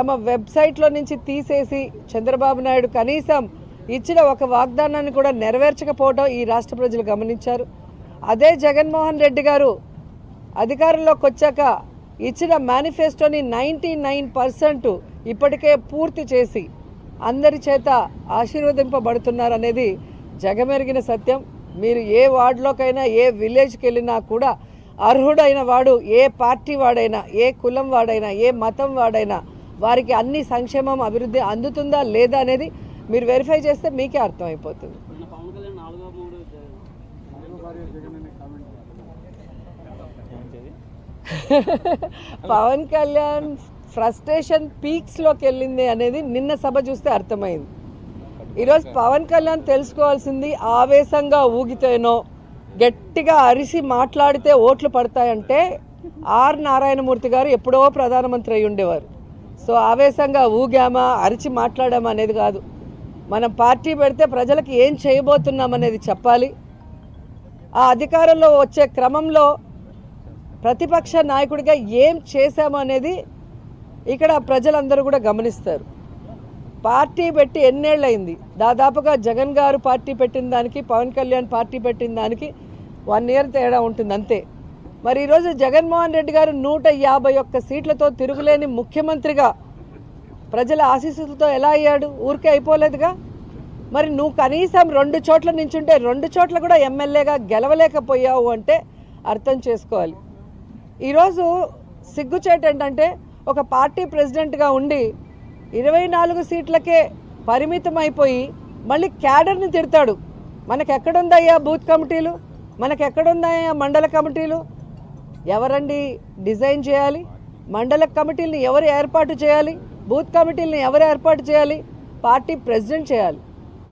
తమ వెబ్సైట్లో నుంచి తీసేసి చంద్రబాబు నాయుడు కనీసం ఇచ్చిన ఒక వాగ్దానాన్ని కూడా నెరవేర్చకపోవడం ఈ రాష్ట్ర ప్రజలు గమనించారు. అదే జగన్మోహన్ రెడ్డి గారు అధికారంలోకి వచ్చాక ఇచ్చిన మేనిఫెస్టోని 99% ఇప్పటికే పూర్తి చేసి అందరి చేత ఆశీర్వదింపబడుతున్నారనేది జగమెరిగిన సత్యం. మీరు ఏ వార్డులోకైనా ఏ విలేజ్కి వెళ్ళినా కూడా అర్హుడైన వాడు ఏ పార్టీ వాడైనా ఏ కులం వాడైనా ఏ మతం వాడైనా వారికి అన్ని సంక్షేమం అభివృద్ధి అందుతుందా లేదా అనేది మీరు వెరిఫై చేస్తే మీకే అర్థమైపోతుంది. పవన్ కళ్యాణ్ ఫ్రస్ట్రేషన్ పీక్స్లోకి వెళ్ళింది అనేది నిన్న సభ చూస్తే అర్థమైంది. ఈరోజు పవన్ కళ్యాణ్ తెలుసుకోవాల్సింది ఆవేశంగా ఊగితేనో గట్టిగా అరిసి మాట్లాడితే ఓట్లు పడతాయంటే ఆర్ నారాయణమూర్తి గారు ఎప్పుడో ప్రధానమంత్రి అయి ఉండేవారు. సో ఆవేశంగా ఊగామా అరిచి మాట్లాడామా అనేది కాదు. మనం పార్టీ పెడితే ప్రజలకు ఏం చేయబోతున్నాం అనేది చెప్పాలి. ఆ అధికారంలో వచ్చే క్రమంలో ప్రతిపక్ష నాయకుడిగా ఏం చేశాము అనేది ఇక్కడ ప్రజలందరూ కూడా గమనిస్తారు. పార్టీ పెట్టి ఎన్నేళ్ళయింది? దాదాపుగా జగన్ గారు పార్టీ పెట్టిన దానికి పవన్ కళ్యాణ్ పార్టీ పెట్టిన దానికి 1 year తేడా ఉంటుంది అంతే. మరి ఈరోజు జగన్మోహన్ రెడ్డి గారు 151 సీట్లతో తిరుగులేని ముఖ్యమంత్రిగా ప్రజల ఆశీస్సులతో ఎలా అయ్యాడు? ఊరికే అయిపోలేదుగా. మరి నువ్వు కనీసం 2 చోట్ల నించుంటే 2 చోట్ల కూడా ఎమ్మెల్యేగా గెలవలేకపోయావు అంటే అర్థం చేసుకోవాలి. ఈరోజు సిగ్గుచేటు ఏంటంటే ఒక పార్టీ ప్రెసిడెంట్గా ఉండి 24 సీట్లకే పరిమితం అయిపోయి మళ్ళీ క్యాడర్ని తిడతాడు. మనకెక్కడుందయ్యా బూత్ కమిటీలు, మనకెక్కడుందయ్యా మండల కమిటీలు? ఎవరండి డిజైన్ చేయాలి? మండల కమిటీలను ఎవరు ఏర్పాటు చేయాలి? బూత్ కమిటీలను ఎవరు ఏర్పాటు చేయాలి? పార్టీ ప్రెసిడెంట్ చేయాలి.